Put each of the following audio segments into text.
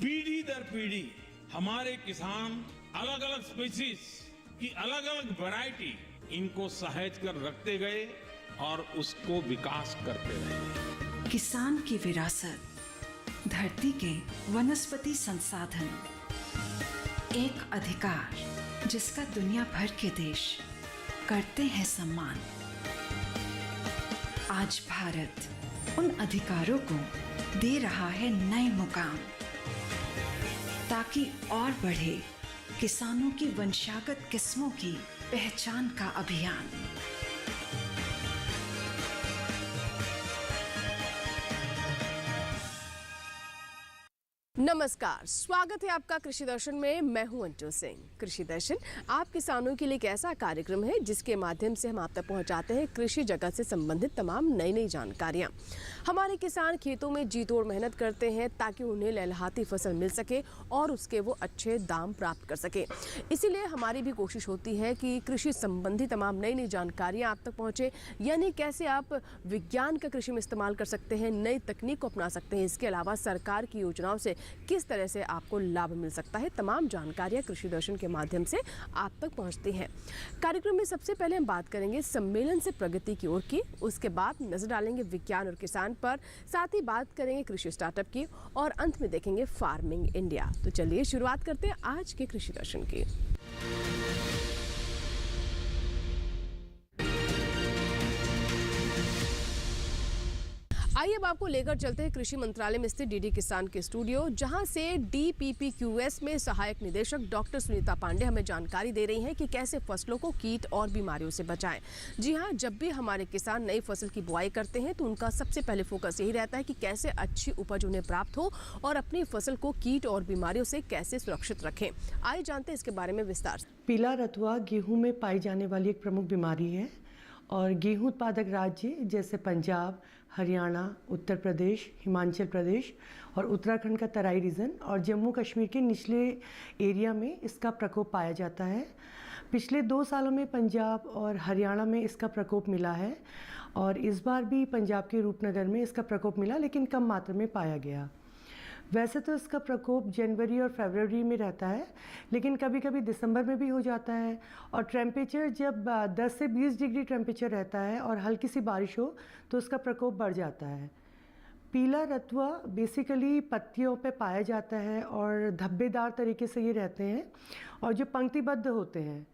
पीढ़ी दर पीढ़ी हमारे किसान अलग अलग स्पीसीज की अलग अलग वैरायटी इनको सहेज कर रखते गए और उसको विकास करते रहे। किसान की विरासत, धरती के वनस्पति संसाधन, एक अधिकार जिसका दुनिया भर के देश करते हैं सम्मान। आज भारत उन अधिकारों को दे रहा है नए मुकाम, ताकि और बढ़े किसानों की वंशागत किस्मों की पहचान का अभियान। नमस्कार, स्वागत है आपका कृषि दर्शन में। मैं हूं अंजू सिंह। कृषि दर्शन आप किसानों के लिए एक ऐसा कार्यक्रम है जिसके माध्यम से हम आप तक पहुंचाते हैं कृषि जगत से संबंधित तमाम नई नई जानकारियां। हमारे किसान खेतों में जी तोड़ मेहनत करते हैं ताकि उन्हें लहलहाती फसल मिल सके और उसके वो अच्छे दाम प्राप्त कर सके। इसीलिए हमारी भी कोशिश होती है कि कृषि संबंधी तमाम नई नई जानकारियाँ आप तक पहुँचे, यानी कैसे आप विज्ञान का कृषि में इस्तेमाल कर सकते हैं, नई तकनीक को अपना सकते हैं। इसके अलावा सरकार की योजनाओं से किस तरह से आपको लाभ मिल सकता है, तमाम जानकारियां कृषि दर्शन के माध्यम से आप तक पहुंचती हैं। कार्यक्रम में सबसे पहले हम बात करेंगे सम्मेलन से प्रगति की ओर की, उसके बाद नजर डालेंगे विज्ञान और किसान पर, साथ ही बात करेंगे कृषि स्टार्टअप की और अंत में देखेंगे फार्मिंग इंडिया। तो चलिए शुरुआत करते हैं आज के कृषि दर्शन की। आइए अब आपको लेकर चलते हैं कृषि मंत्रालय में स्थित डीडी किसान के स्टूडियो, जहां से DPPQS में सहायक निदेशक डॉक्टर सुनीता पांडे हमें जानकारी दे रही हैं कि कैसे फसलों को कीट और बीमारियों से बचाएं। जी हां, जब भी हमारे किसान नई फसल की बुआई करते हैं तो उनका सबसे पहले फोकस यही रहता है कि कैसे अच्छी उपज उन्हें प्राप्त हो और अपनी फसल को कीट और बीमारियों से कैसे सुरक्षित रखें। आइए जानते हैं इसके बारे में विस्तार से। पीला रतुआ गेहूं में पाई जाने वाली एक प्रमुख बीमारी है और गेहूं उत्पादक राज्य जैसे पंजाब, हरियाणा, उत्तर प्रदेश, हिमाचल प्रदेश और उत्तराखंड का तराई रीजन और जम्मू कश्मीर के निचले एरिया में इसका प्रकोप पाया जाता है। पिछले 2 सालों में पंजाब और हरियाणा में इसका प्रकोप मिला है और इस बार भी पंजाब के रूपनगर में इसका प्रकोप मिला, लेकिन कम मात्रा में पाया गया। वैसे तो इसका प्रकोप जनवरी और फरवरी में रहता है, लेकिन कभी कभी दिसंबर में भी हो जाता है और टेम्परेचर जब 10 से 20 डिग्री टेम्परेचर रहता है और हल्की सी बारिश हो तो उसका प्रकोप बढ़ जाता है। पीला रतुआ बेसिकली पत्तियों पे पाया जाता है और धब्बेदार तरीके से ये रहते हैं और जो पंक्तिबद्ध होते हैं।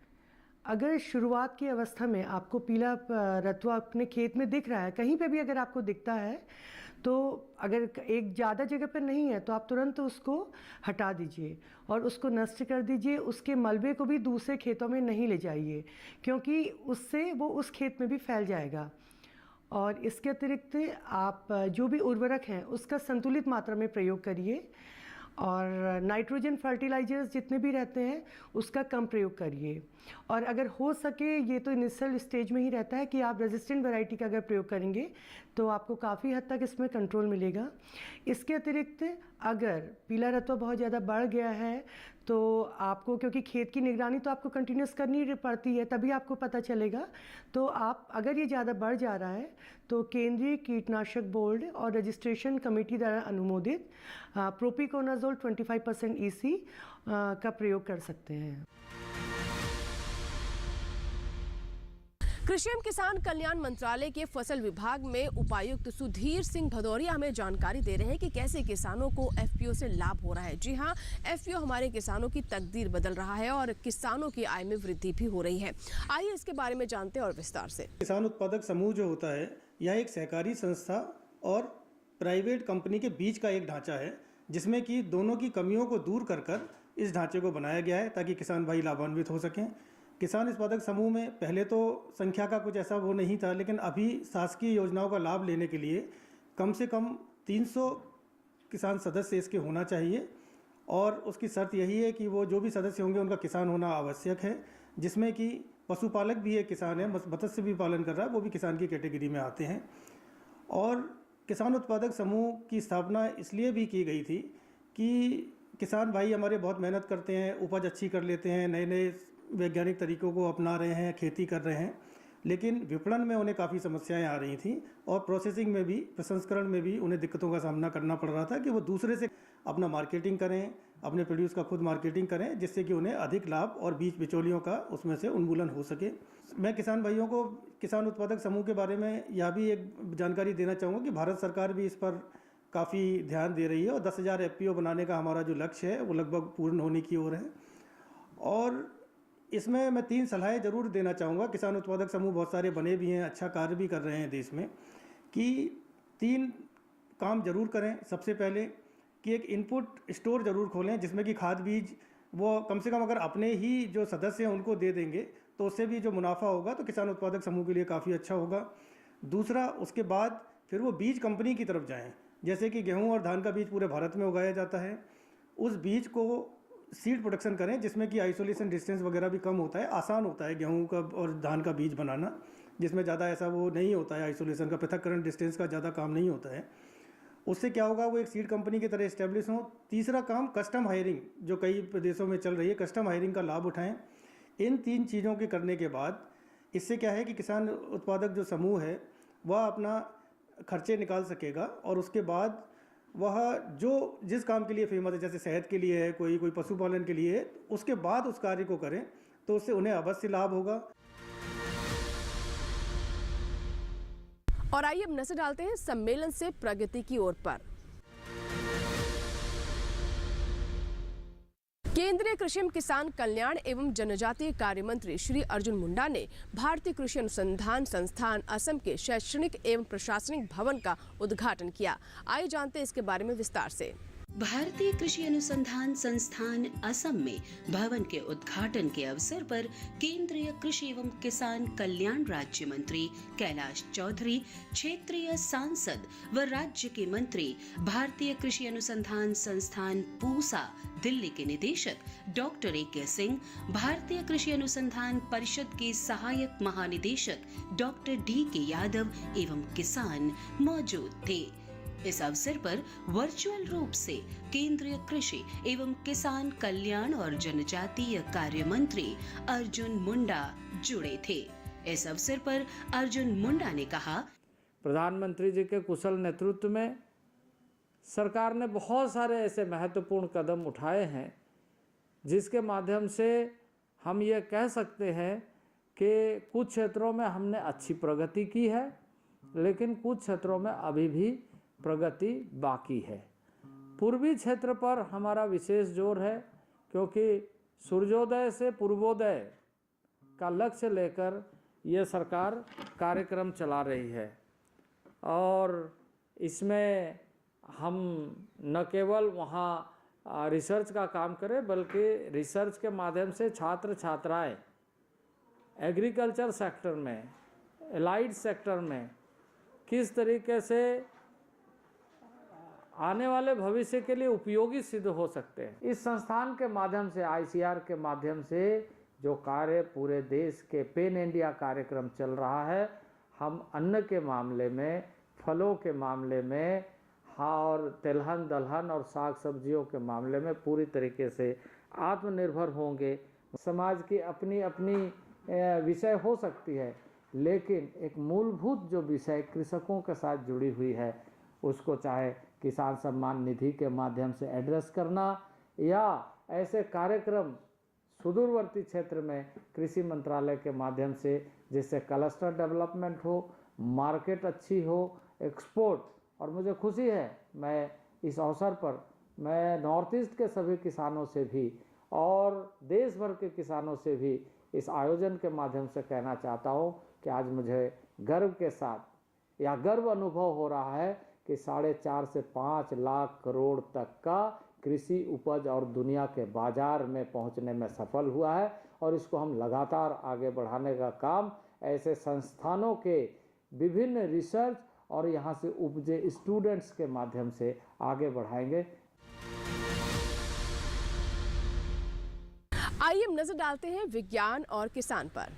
अगर शुरुआत की अवस्था में आपको पीला रतुआ अपने खेत में दिख रहा है, कहीं पे भी अगर आपको दिखता है, तो अगर एक ज़्यादा जगह पर नहीं है तो आप तुरंत उसको हटा दीजिए और उसको नष्ट कर दीजिए। उसके मलबे को भी दूसरे खेतों में नहीं ले जाइए, क्योंकि उससे वो उस खेत में भी फैल जाएगा। और इसके अतिरिक्त आप जो भी उर्वरक हैं उसका संतुलित मात्रा में प्रयोग करिए और नाइट्रोजन फर्टिलाइजर्स जितने भी रहते हैं उसका कम प्रयोग करिए। और अगर हो सके, ये तो इनिशियल स्टेज में ही रहता है कि आप रेजिस्टेंट वैरायटी का अगर प्रयोग करेंगे तो आपको काफ़ी हद तक इसमें कंट्रोल मिलेगा। इसके अतिरिक्त अगर पीला रतुआ बहुत ज़्यादा बढ़ गया है तो आपको, क्योंकि खेत की निगरानी तो आपको कंटिन्यूस करनी पड़ती है, तभी आपको पता चलेगा। तो आप अगर ये ज़्यादा बढ़ जा रहा है तो केंद्रीय कीटनाशक बोर्ड और रजिस्ट्रेशन कमेटी द्वारा अनुमोदित प्रोपिकोनाजोल 25% EC का प्रयोग कर सकते हैं। कृषि एवं किसान कल्याण मंत्रालय के फसल विभाग में उपायुक्त सुधीर सिंह भदौरिया हमें जानकारी दे रहे हैं कि कैसे किसानों को FPO से लाभ हो रहा है। जी हां, FPO हमारे किसानों की तकदीर बदल रहा है और किसानों की आय में वृद्धि भी हो रही है। आइए इसके बारे में जानते हैं और विस्तार से। किसान उत्पादक समूह जो होता है, यह एक सहकारी संस्था और प्राइवेट कंपनी के बीच का एक ढांचा है, जिसमें कि दोनों की कमियों को दूर कर इस ढांचे को बनाया गया है ताकि किसान भाई लाभान्वित हो सकें। किसान उत्पादक समूह में पहले तो संख्या का कुछ ऐसा वो नहीं था, लेकिन अभी शासकीय योजनाओं का लाभ लेने के लिए कम से कम 300 किसान सदस्य इसके होना चाहिए और उसकी शर्त यही है कि वो जो भी सदस्य होंगे उनका किसान होना आवश्यक है, जिसमें कि पशुपालक भी एक किसान है, मत्स्य भी पालन कर रहा है, वो भी किसान की कैटेगरी में आते हैं। और किसान उत्पादक समूह की स्थापना इसलिए भी की गई थी कि किसान भाई हमारे बहुत मेहनत करते हैं, उपज अच्छी कर लेते हैं, नए नए वैज्ञानिक तरीकों को अपना रहे हैं, खेती कर रहे हैं, लेकिन विपणन में उन्हें काफ़ी समस्याएं आ रही थीं और प्रोसेसिंग में भी, प्रसंस्करण में भी उन्हें दिक्कतों का सामना करना पड़ रहा था कि वो दूसरे से अपना मार्केटिंग करें, अपने प्रोड्यूस का खुद मार्केटिंग करें, जिससे कि उन्हें अधिक लाभ और बीच बिचौलियों का उसमें से उन्मूलन हो सके। मैं किसान भाइयों को किसान उत्पादक समूह के बारे में यह भी एक जानकारी देना चाहूँगा कि भारत सरकार भी इस पर काफ़ी ध्यान दे रही है और 10,000 FPO बनाने का हमारा जो लक्ष्य है वो लगभग पूर्ण होने की ओर है। और इसमें मैं 3 सलाहें ज़रूर देना चाहूँगा। किसान उत्पादक समूह बहुत सारे बने भी हैं, अच्छा कार्य भी कर रहे हैं देश में, कि 3 काम ज़रूर करें। सबसे पहले कि एक इनपुट स्टोर ज़रूर खोलें, जिसमें कि खाद बीज वो कम से कम अगर अपने ही जो सदस्य हैं उनको दे देंगे तो उससे भी जो मुनाफा होगा तो किसान उत्पादक समूह के लिए काफ़ी अच्छा होगा। दूसरा, उसके बाद फिर वो बीज कंपनी की तरफ जाएँ। जैसे कि गेहूँ और धान का बीज पूरे भारत में उगाया जाता है, उस बीज को सीड प्रोडक्शन करें, जिसमें कि आइसोलेशन डिस्टेंस वगैरह भी कम होता है, आसान होता है गेहूं का और धान का बीज बनाना, जिसमें ज़्यादा ऐसा वो नहीं होता है, आइसोलेशन का, पृथक्करण डिस्टेंस का ज़्यादा काम नहीं होता है। उससे क्या होगा, वो एक सीड कंपनी की तरह इस्टेब्लिश हो। तीसरा काम, कस्टम हायरिंग, जो कई प्रदेशों में चल रही है, कस्टम हायरिंग का लाभ उठाएँ। इन 3 चीज़ों के करने के बाद इससे क्या है कि किसान उत्पादक जो समूह है वह अपना खर्चे निकाल सकेगा और उसके बाद वह जो जिस काम के लिए फेमस है, जैसे शहद के लिए है, कोई पशुपालन के लिए है, उसके बाद उस कार्य को करें तो उससे उन्हें अवश्य लाभ होगा। और आइए अब नजर डालते हैं सम्मेलन से प्रगति की ओर पर। केंद्रीय कृषि एवं किसान कल्याण एवं जनजातीय कार्य मंत्री श्री अर्जुन मुंडा ने भारतीय कृषि अनुसंधान संस्थान असम के शैक्षणिक एवं प्रशासनिक भवन का उद्घाटन किया। आइए जानते हैं इसके बारे में विस्तार से। भारतीय कृषि अनुसंधान संस्थान असम में भवन के उद्घाटन के अवसर पर केंद्रीय कृषि एवं किसान कल्याण राज्य मंत्री कैलाश चौधरी, क्षेत्रीय सांसद व राज्य के मंत्री, भारतीय कृषि अनुसंधान संस्थान पूसा दिल्ली के निदेशक डॉक्टर A.K. सिंह, भारतीय कृषि अनुसंधान परिषद के सहायक महानिदेशक डॉक्टर D.K. यादव एवं किसान मौजूद थे। इस अवसर पर वर्चुअल रूप से केंद्रीय कृषि एवं किसान कल्याण और जनजातीय कार्य मंत्री अर्जुन मुंडा जुड़े थे। इस अवसर पर अर्जुन मुंडा ने कहा, प्रधानमंत्री जी के कुशल नेतृत्व में सरकार ने बहुत सारे ऐसे महत्वपूर्ण कदम उठाए हैं जिसके माध्यम से हम ये कह सकते हैं कि कुछ क्षेत्रों में हमने अच्छी प्रगति की है, लेकिन कुछ क्षेत्रों में अभी भी प्रगति बाकी है। पूर्वी क्षेत्र पर हमारा विशेष जोर है, क्योंकि सूर्योदय से पूर्वोदय का लक्ष्य लेकर ये सरकार कार्यक्रम चला रही है और इसमें हम न केवल वहाँ रिसर्च का काम करें, बल्कि रिसर्च के माध्यम से छात्र छात्राएं एग्रीकल्चर सेक्टर में, एलाइड सेक्टर में किस तरीके से आने वाले भविष्य के लिए उपयोगी सिद्ध हो सकते हैं। इस संस्थान के माध्यम से, ICR के माध्यम से जो कार्य पूरे देश के पेन इंडिया कार्यक्रम चल रहा है, हम अन्न के मामले में, फलों के मामले में, और तिलहन दलहन और साग सब्जियों के मामले में पूरी तरीके से आत्मनिर्भर होंगे। समाज की अपनी अपनी विषय हो सकती है, लेकिन एक मूलभूत जो विषय कृषकों के साथ जुड़ी हुई है, उसको चाहे किसान सम्मान निधि के माध्यम से एड्रेस करना या ऐसे कार्यक्रम सुदूरवर्ती क्षेत्र में कृषि मंत्रालय के माध्यम से, जिससे क्लस्टर डेवलपमेंट हो, मार्केट अच्छी हो, एक्सपोर्ट। और मुझे खुशी है, मैं इस अवसर पर मैं नॉर्थ ईस्ट के सभी किसानों से भी और देश भर के किसानों से भी इस आयोजन के माध्यम से कहना चाहता हूँ कि आज मुझे गर्व के साथ या गर्व अनुभव हो रहा है कि 4.5 से 5 लाख करोड़ तक का कृषि उपज और दुनिया के बाजार में पहुंचने में सफल हुआ है और इसको हम लगातार आगे बढ़ाने का काम ऐसे संस्थानों के विभिन्न रिसर्च और यहाँ से उपजे स्टूडेंट्स के माध्यम से आगे बढ़ाएंगे। आइए हम नजर डालते हैं विज्ञान और किसान पर।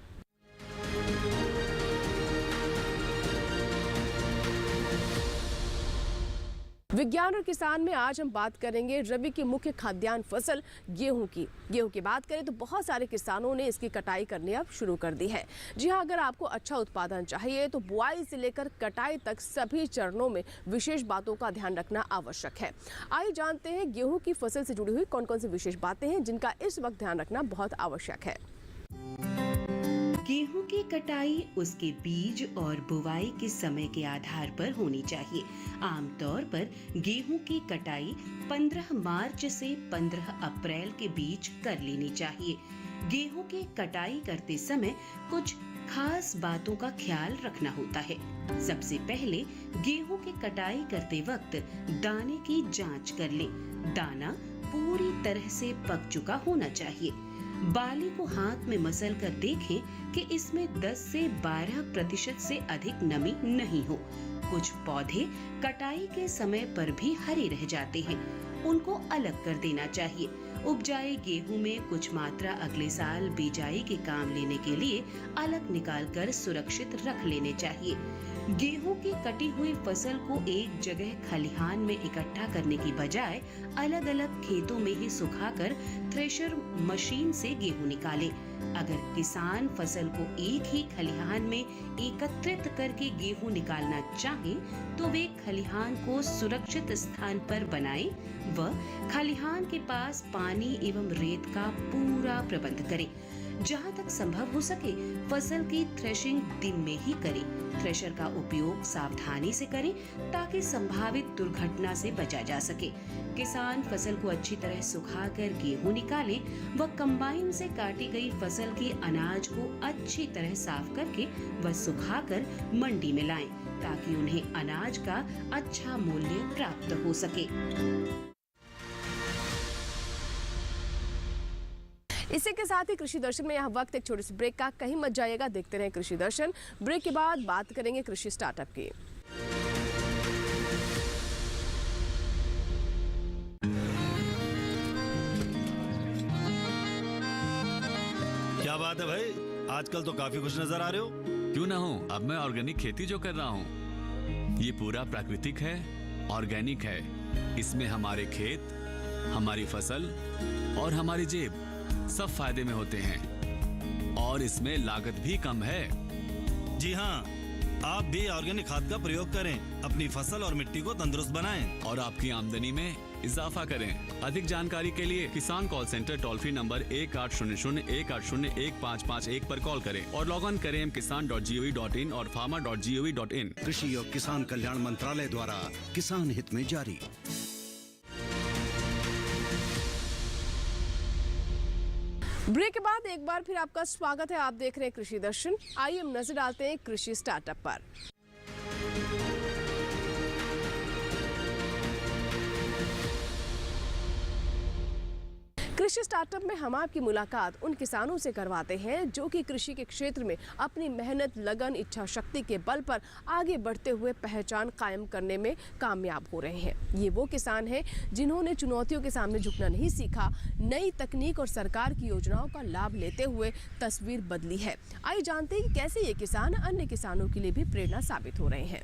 विज्ञान और किसान में आज हम बात करेंगे रबी की मुख्य खाद्यान्न फसल गेहूं की। गेहूं की बात करें तो बहुत सारे किसानों ने इसकी कटाई करनी अब शुरू कर दी है। जी हां, अगर आपको अच्छा उत्पादन चाहिए तो बुआई से लेकर कटाई तक सभी चरणों में विशेष बातों का ध्यान रखना आवश्यक है। आइए जानते हैं गेहूं की फसल से जुड़ी हुई कौन कौन सी विशेष बातें हैं जिनका इस वक्त ध्यान रखना बहुत आवश्यक है। गेहूं की कटाई उसके बीज और बुवाई के समय के आधार पर होनी चाहिए। आमतौर पर गेहूं की कटाई 15 मार्च से 15 अप्रैल के बीच कर लेनी चाहिए। गेहूं की कटाई करते समय कुछ खास बातों का ख्याल रखना होता है। सबसे पहले गेहूं की कटाई करते वक्त दाने की जांच कर लें। दाना पूरी तरह से पक चुका होना चाहिए। बाली को हाथ में मसल कर देखें कि इसमें 10 से 12% से अधिक नमी नहीं हो। कुछ पौधे कटाई के समय पर भी हरे रह जाते हैं, उनको अलग कर देना चाहिए। उपजाए गेहूं में कुछ मात्रा अगले साल बिजाई के काम लेने के लिए अलग निकालकर सुरक्षित रख लेने चाहिए। गेहूं की कटी हुई फसल को एक जगह खलिहान में इकट्ठा करने की बजाय अलग अलग खेतों में ही सुखाकर थ्रेशर मशीन से गेहूं निकालें। अगर किसान फसल को एक ही खलिहान में एकत्रित करके गेहूं निकालना चाहें, तो वे खलिहान को सुरक्षित स्थान पर बनाएं व खलिहान के पास पानी एवं रेत का पूरा प्रबंध करें। जहां तक संभव हो सके फसल की थ्रेशिंग दिन में ही करें। थ्रेशर का उपयोग सावधानी से करें ताकि संभावित दुर्घटना से बचा जा सके। किसान फसल को अच्छी तरह सुखाकर गेहूं निकालें व कंबाइन से काटी गई फसल के अनाज को अच्छी तरह साफ करके व सुखाकर मंडी में लाएं ताकि उन्हें अनाज का अच्छा मूल्य प्राप्त हो सके। इसी के साथ ही कृषि दर्शन में यहाँ वक्त एक छोटे से ब्रेक का, कहीं मत जाइएगा, देखते रहें कृषि दर्शन। ब्रेक के बाद बात करेंगे कृषि स्टार्टअप की। क्या बात है भाई, आजकल तो काफी खुश नजर आ रहे हो। क्यों ना हो, अब मैं ऑर्गेनिक खेती जो कर रहा हूँ ये पूरा प्राकृतिक है, ऑर्गेनिक है। इसमें हमारे खेत, हमारी फसल और हमारी जेब सब फायदे में होते हैं और इसमें लागत भी कम है। जी हाँ, आप भी ऑर्गेनिक खाद का प्रयोग करें, अपनी फसल और मिट्टी को तंदुरुस्त बनाएं और आपकी आमदनी में इजाफा करें। अधिक जानकारी के लिए किसान call centre toll free number 1800-180-1551 पर कॉल करें और लॉग ऑन करें kisan.gov.in और farmer.gov.in। कृषि और किसान कल्याण मंत्रालय द्वारा किसान हित में जारी। ब्रेक के बाद एक बार फिर आपका स्वागत है। आप देख रहे हैं कृषि दर्शन। आइए हम नजर डालते हैं कृषि स्टार्टअप पर। कृषि स्टार्टअप में हम आपकी मुलाकात उन किसानों से करवाते हैं जो कि कृषि के क्षेत्र में अपनी मेहनत, लगन, इच्छा शक्ति के बल पर आगे बढ़ते हुए पहचान कायम करने में कामयाब हो रहे हैं। ये वो किसान हैं जिन्होंने चुनौतियों के सामने झुकना नहीं सीखा, नई तकनीक और सरकार की योजनाओं का लाभ लेते हुए तस्वीर बदली है। आइए जानते हैं कि कैसे ये किसान अन्य किसानों के लिए भी प्रेरणा साबित हो रहे हैं।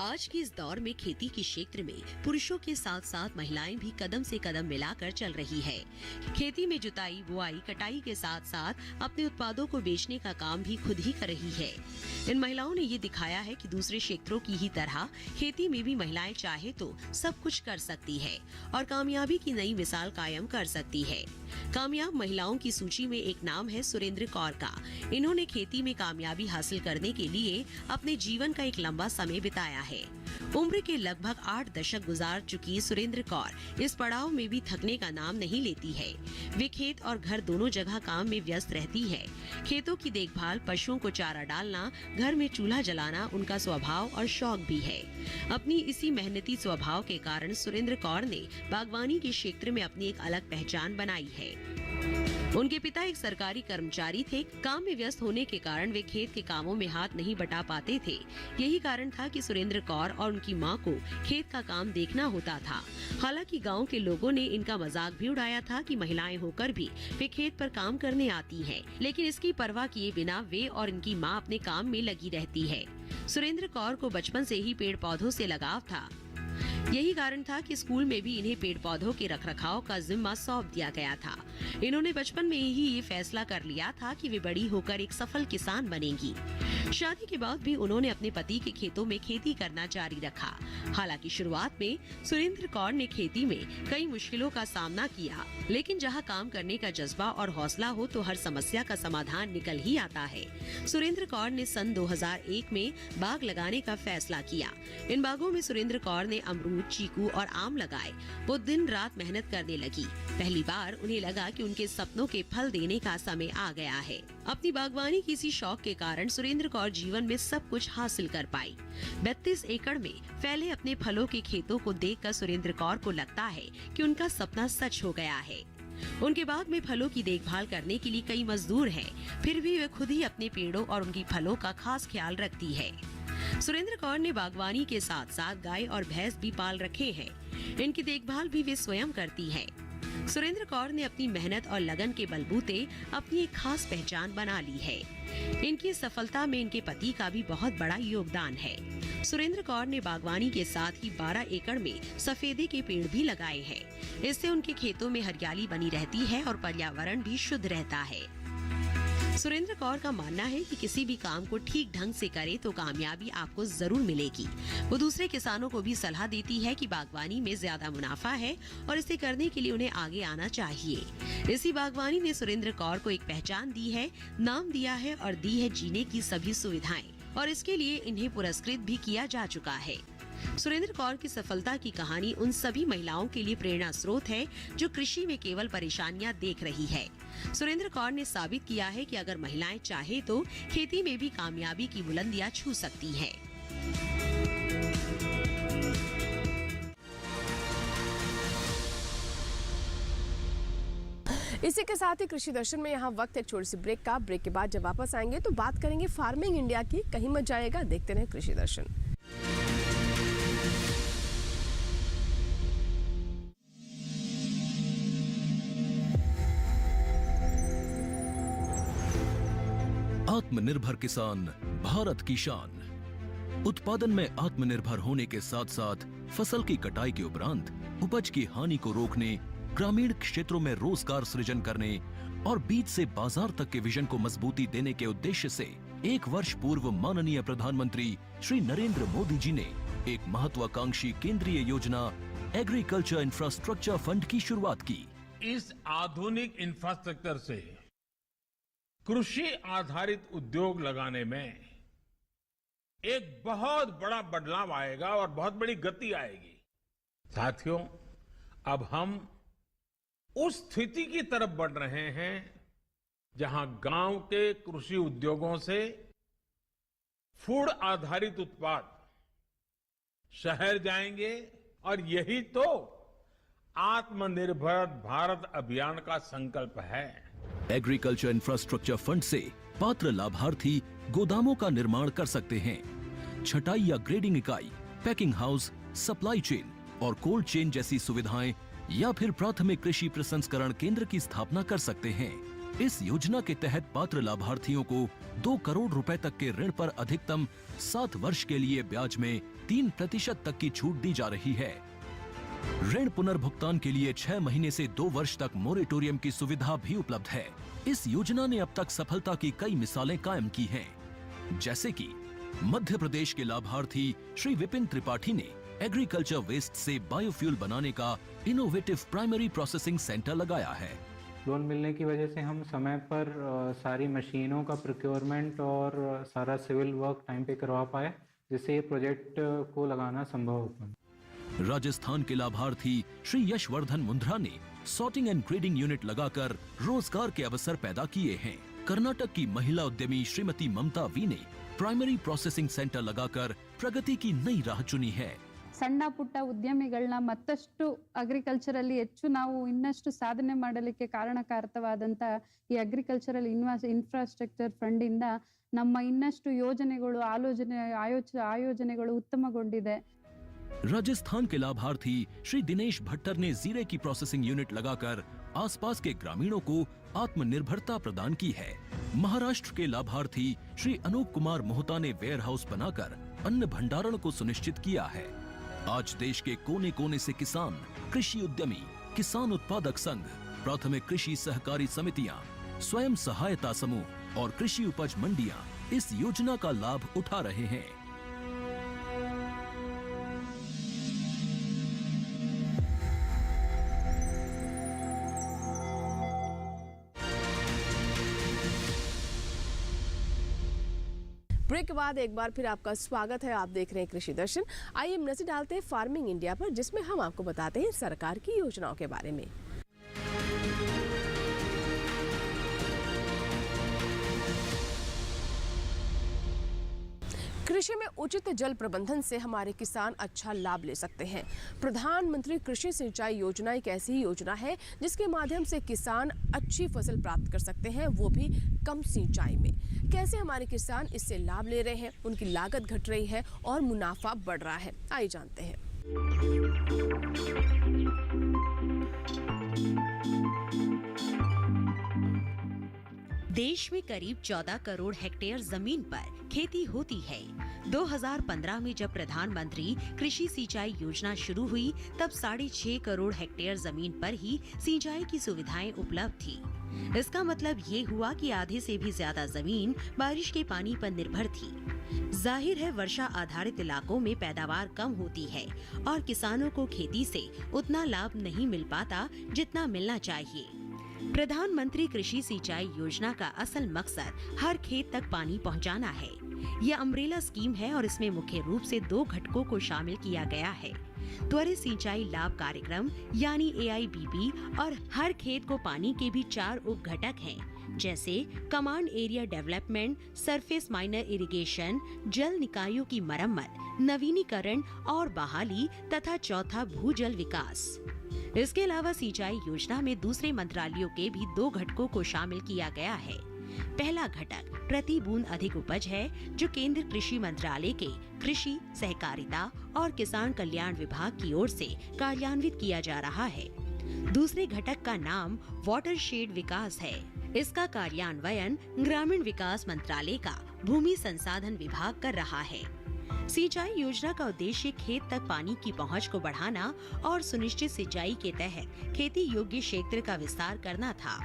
आज के इस दौर में खेती के क्षेत्र में पुरुषों के साथ साथ महिलाएं भी कदम से कदम मिलाकर चल रही है। खेती में जुताई, बुआई, कटाई के साथ साथ अपने उत्पादों को बेचने का काम भी खुद ही कर रही है। इन महिलाओं ने ये दिखाया है कि दूसरे क्षेत्रों की ही तरह खेती में भी महिलाएं चाहे तो सब कुछ कर सकती है और कामयाबी की नई मिसाल कायम कर सकती है। कामयाब महिलाओं की सूची में एक नाम है सुरेंद्र कौर का। इन्होंने खेती में कामयाबी हासिल करने के लिए अपने जीवन का एक लंबा समय बिताया है। उम्र के लगभग 8 दशक गुजार चुकी सुरेंद्र कौर इस पड़ाव में भी थकने का नाम नहीं लेती है। वे खेत और घर दोनों जगह काम में व्यस्त रहती है। खेतों की देखभाल, पशुओं को चारा डालना, घर में चूल्हा जलाना उनका स्वभाव और शौक भी है। अपनी इसी मेहनती स्वभाव के कारण सुरेंद्र कौर ने बागवानी के क्षेत्र में अपनी एक अलग पहचान बनाई है। उनके पिता एक सरकारी कर्मचारी थे। काम में व्यस्त होने के कारण वे खेत के कामों में हाथ नहीं बटा पाते थे। यही कारण था कि सुरेंद्र कौर और उनकी मां को खेत का काम देखना होता था। हालांकि गांव के लोगों ने इनका मजाक भी उड़ाया था कि महिलाएं होकर भी वे खेत पर काम करने आती हैं, लेकिन इसकी परवाह किए बिना वे और इनकी मां अपने काम में लगी रहती है। सुरेंद्र कौर को बचपन से ही पेड़ पौधों से लगाव था। यही कारण था कि स्कूल में भी इन्हें पेड़ पौधों के रखरखाव का जिम्मा सौंप दिया गया था। इन्होंने बचपन में ही ये फैसला कर लिया था कि वे बड़ी होकर एक सफल किसान बनेंगी। शादी के बाद भी उन्होंने अपने पति के खेतों में खेती करना जारी रखा। हालांकि शुरुआत में सुरेंद्र कौर ने खेती में कई मुश्किलों का सामना किया, लेकिन जहां काम करने का जज्बा और हौसला हो तो हर समस्या का समाधान निकल ही आता है। सुरेंद्र कौर ने सन 2001 में बाग लगाने का फैसला किया। इन बागों में सुरेंद्र कौर ने अमरूद, चीकू और आम लगाए। वो दिन रात मेहनत करने लगी। पहली बार उन्हें लगा कि उनके सपनों के फल देने का समय आ गया है। अपनी बागवानी की इसी शौक के कारण सुरेंद्र कौर जीवन में सब कुछ हासिल कर पाई। 32 एकड़ में फैले अपने फलों के खेतों को देखकर सुरेंद्र कौर को लगता है कि उनका सपना सच हो गया है। उनके बाग में फलों की देखभाल करने के लिए कई मजदूर हैं, फिर भी वे खुद ही अपने पेड़ों और उनकी फलों का खास ख्याल रखती है। सुरेंद्र कौर ने बागवानी के साथ साथ गाय और भैंस भी पाल रखे हैं। इनकी देखभाल भी वे स्वयं करती हैं। सुरेंद्र कौर ने अपनी मेहनत और लगन के बलबूते अपनी एक खास पहचान बना ली है। इनकी सफलता में इनके पति का भी बहुत बड़ा योगदान है। सुरेंद्र कौर ने बागवानी के साथ ही 12 एकड़ में सफेदे के पेड़ भी लगाए हैं। इससे उनके खेतों में हरियाली बनी रहती है और पर्यावरण भी शुद्ध रहता है। सुरेंद्र कौर का मानना है कि किसी भी काम को ठीक ढंग से करे तो कामयाबी आपको जरूर मिलेगी। वो दूसरे किसानों को भी सलाह देती है कि बागवानी में ज्यादा मुनाफा है और इसे करने के लिए उन्हें आगे आना चाहिए। इसी बागवानी ने सुरेंद्र कौर को एक पहचान दी है, नाम दिया है और दी है जीने की सभी सुविधाएं, और इसके लिए इन्हें पुरस्कृत भी किया जा चुका है। सुरेंद्र कौर की सफलता की कहानी उन सभी महिलाओं के लिए प्रेरणा स्रोत है जो कृषि में केवल परेशानियां देख रही है। सुरेंद्र कौर ने साबित किया है कि अगर महिलाएं चाहे तो खेती में भी कामयाबी की बुलंदियां छू सकती हैं। इसी के साथ ही कृषि दर्शन में यहाँ वक्त एक छोटी सी ब्रेक का। ब्रेक के बाद जब वापस आएंगे तो बात करेंगे फार्मिंग इंडिया की। कहीं मत जाएगा, देखते रहें कृषि दर्शन। आत्मनिर्भर किसान भारत की शान। उत्पादन में आत्मनिर्भर होने के साथ साथ फसल की कटाई के उपरांत उपज की हानि को रोकने, ग्रामीण क्षेत्रों में रोजगार सृजन करने और बीज से बाजार तक के विजन को मजबूती देने के उद्देश्य से 1 वर्ष पूर्व माननीय प्रधानमंत्री श्री नरेंद्र मोदी जी ने एक महत्वाकांक्षी केंद्रीय योजना एग्रीकल्चर इंफ्रास्ट्रक्चर फंड की शुरुआत की। इस आधुनिक इंफ्रास्ट्रक्चर से कृषि आधारित उद्योग लगाने में एक बहुत बड़ा बदलाव आएगा और बहुत बड़ी गति आएगी। साथियों, अब हम उस स्थिति की तरफ बढ़ रहे हैं जहां गांव के कृषि उद्योगों से फूड आधारित उत्पाद शहर जाएंगे और यही तो आत्मनिर्भर भारत अभियान का संकल्प है। एग्रीकल्चर इंफ्रास्ट्रक्चर फंड से पात्र लाभार्थी गोदामों का निर्माण कर सकते हैं, छटाई या ग्रेडिंग इकाई, पैकिंग हाउस, सप्लाई चेन और कोल्ड चेन जैसी सुविधाएं या फिर प्राथमिक कृषि प्रसंस्करण केंद्र की स्थापना कर सकते हैं। इस योजना के तहत पात्र लाभार्थियों को 2 करोड़ रुपए तक के ऋण पर अधिकतम 7 वर्ष के लिए ब्याज में 3% तक की छूट दी जा रही है। ऋण पुनर्भुगतान के लिए 6 महीने से 2 वर्ष तक मोरेटोरियम की सुविधा भी उपलब्ध है। इस योजना ने अब तक सफलता की कई मिसालें कायम की हैं, जैसे कि मध्य प्रदेश के लाभार्थी श्री विपिन त्रिपाठी ने एग्रीकल्चर वेस्ट से बायोफ्यूल बनाने का इनोवेटिव प्राइमरी प्रोसेसिंग सेंटर लगाया है। लोन मिलने की वजह से हम समय पर सारी मशीनों का प्रोक्योरमेंट और सारा सिविल वर्क टाइम पे करवा पाए, जिससे ये प्रोजेक्ट को लगाना संभव हो पाया। राजस्थान के लाभार्थी श्री यशवर्धन मुंद्रा ने सॉर्टिंग एंड ग्रेडिंग यूनिट लगाकर रोजगार के अवसर पैदा किए हैं। कर्नाटक की महिला उद्यमी श्रीमती ममता वी ने प्राइमरी प्रोसेसिंग सेंटर लगाकर प्रगति की नई राह चुनी है। ಸಣ್ಣ ಪುಟ್ಟ ಉದ್ಯಮಿಗಳನ್ನ ಮತ್ತಷ್ಟು ಅಗ್ರಿಕಲ್ಚರಲ್ಲಿ ಹೆಚ್ಚು ನಾವು ಇನ್ನಷ್ಟು ಸಾಧನೆ ಮಾಡಲಿಕ್ಕೆ ಕಾರಣಕಾರಕವಾದಂಥ ಈ ಅಗ್ರಿಕಲ್ಚರಲ್ ಇನ್ಫ್ರಾಸ್ಟ್ರಕ್ಚರ್ ಫಂಡ್ ಇಂದ ನಮ್ಮ ಇನ್ನಷ್ಟು ಯೋಜನೆಗಳು ಆಯೋಜನೆಗಳು ಉತ್ತಮಗೊಂಡಿದೆ. राजस्थान के लाभार्थी श्री दिनेश भट्टर ने जीरे की प्रोसेसिंग यूनिट लगाकर आसपास के ग्रामीणों को आत्मनिर्भरता प्रदान की है। महाराष्ट्र के लाभार्थी श्री अनूप कुमार मोहता ने वेयर हाउस बनाकर अन्न भंडारण को सुनिश्चित किया है। आज देश के कोने कोने से किसान, कृषि उद्यमी, किसान उत्पादक संघ, प्राथमिक कृषि सहकारी समितियां, स्वयं सहायता समूह और कृषि उपज मंडियां इस योजना का लाभ उठा रहे हैं। ब्रेक के बाद एक बार फिर आपका स्वागत है। आप देख रहे हैं कृषि दर्शन। आइए नजर डालते हैं फार्मिंग इंडिया पर, जिसमें हम आपको बताते हैं सरकार की योजनाओं के बारे में। कृषि में उचित जल प्रबंधन से हमारे किसान अच्छा लाभ ले सकते हैं। प्रधानमंत्री कृषि सिंचाई योजना एक ऐसी ही योजना है जिसके माध्यम से किसान अच्छी फसल प्राप्त कर सकते हैं, वो भी कम सिंचाई में। कैसे हमारे किसान इससे लाभ ले रहे हैं, उनकी लागत घट रही है और मुनाफा बढ़ रहा है, आइए जानते हैं। देश में करीब 14 करोड़ हेक्टेयर जमीन पर खेती होती है। 2015 में जब प्रधानमंत्री कृषि सिंचाई योजना शुरू हुई तब 6.5 करोड़ हेक्टेयर जमीन पर ही सिंचाई की सुविधाएं उपलब्ध थी। इसका मतलब ये हुआ कि आधे से भी ज्यादा जमीन बारिश के पानी पर निर्भर थी। जाहिर है वर्षा आधारित इलाकों में पैदावार कम होती है और किसानों को खेती से उतना लाभ नहीं मिल पाता जितना मिलना चाहिए। प्रधानमंत्री कृषि सिंचाई योजना का असल मकसद हर खेत तक पानी पहुंचाना है। यह अम्ब्रेला स्कीम है और इसमें मुख्य रूप से 2 घटकों को शामिल किया गया है। त्वरित सिंचाई लाभ कार्यक्रम यानी AIBP और हर खेत को पानी के भी 4 उप घटक हैं, जैसे command area development, surface miner irrigation, जल निकायों की मरम्मत, नवीनीकरण और बहाली तथा चौथा भूजल विकास। इसके अलावा सिंचाई योजना में दूसरे मंत्रालयों के भी 2 घटकों को शामिल किया गया है। पहला घटक प्रति बूंद अधिक उपज है, जो केंद्र कृषि मंत्रालय के कृषि, सहकारिता और किसान कल्याण विभाग की ओर से कार्यान्वित किया जा रहा है। दूसरे घटक का नाम वाटरशेड विकास है। इसका कार्यान्वयन ग्रामीण विकास मंत्रालय का भूमि संसाधन विभाग कर रहा है। सिंचाई योजना का उद्देश्य खेत तक पानी की पहुंच को बढ़ाना और सुनिश्चित सिंचाई के तहत खेती योग्य क्षेत्र का विस्तार करना था।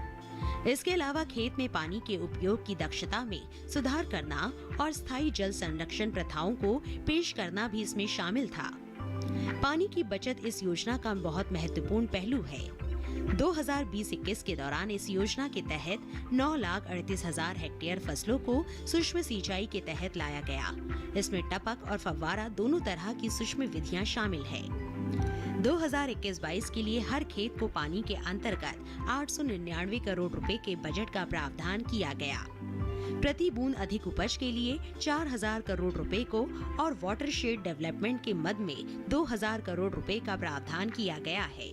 इसके अलावा खेत में पानी के उपयोग की दक्षता में सुधार करना और स्थायी जल संरक्षण प्रथाओं को पेश करना भी इसमें शामिल था। पानी की बचत इस योजना का बहुत महत्वपूर्ण पहलू है। 2020-21 के दौरान इस योजना के तहत 9,38,000 हेक्टेयर फसलों को सूक्ष्म सिंचाई के तहत लाया गया। इसमें टपक और फव्वारा दोनों तरह की सूक्ष्म विधियां शामिल है। 2021-22 के लिए हर खेत को पानी के अंतर्गत 899 करोड़ रुपए के बजट का प्रावधान किया गया। प्रति बूंद अधिक उपज के लिए 4,000 करोड़ रुपए को और वाटरशेड डेवलपमेंट के मद में 2,000 करोड़ रुपए का प्रावधान किया गया है।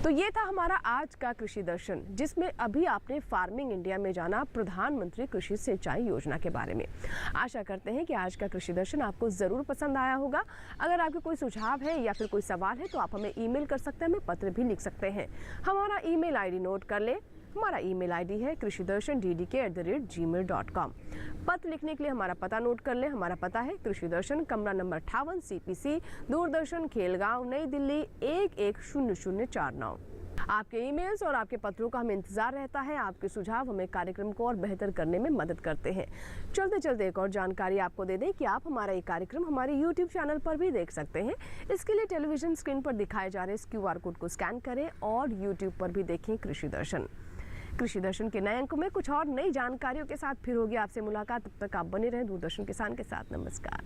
तो ये था हमारा आज का कृषि दर्शन, जिसमें अभी आपने फार्मिंग इंडिया में जाना प्रधानमंत्री कृषि सिंचाई योजना के बारे में। आशा करते हैं कि आज का कृषि दर्शन आपको ज़रूर पसंद आया होगा। अगर आपके कोई सुझाव है या फिर कोई सवाल है तो आप हमें ईमेल कर सकते हैं, हमें पत्र भी लिख सकते हैं। हमारा ईमेल आईडी नोट कर ले। हमारा ईमेल आईडी है krishidarshan@gmail.com। पत्र लिखने के लिए हमारा पता नोट कर ले। हमारा पता है कृषि दर्शन, कमरा नंबर 58, CPC, दूरदर्शन, खेलगांव, नई दिल्ली 110049। आपके ईमेल्स और आपके पत्रों का हमें इंतजार रहता है। आपके सुझाव हमें कार्यक्रम को और बेहतर करने में मदद करते हैं। चलते चलते एक और जानकारी आपको दे दें कि आप हमारा ये कार्यक्रम हमारे YouTube चैनल पर भी देख सकते हैं। इसके लिए टेलीविजन स्क्रीन पर दिखाए जा रहे इस QR कोड को स्कैन करें और YouTube पर भी देखें कृषि दर्शन। कृषि दर्शन के नए अंक में कुछ और नई जानकारियों के साथ फिर होगी आपसे मुलाकात। तब तक आप बने रहें दूरदर्शन किसान के साथ। नमस्कार।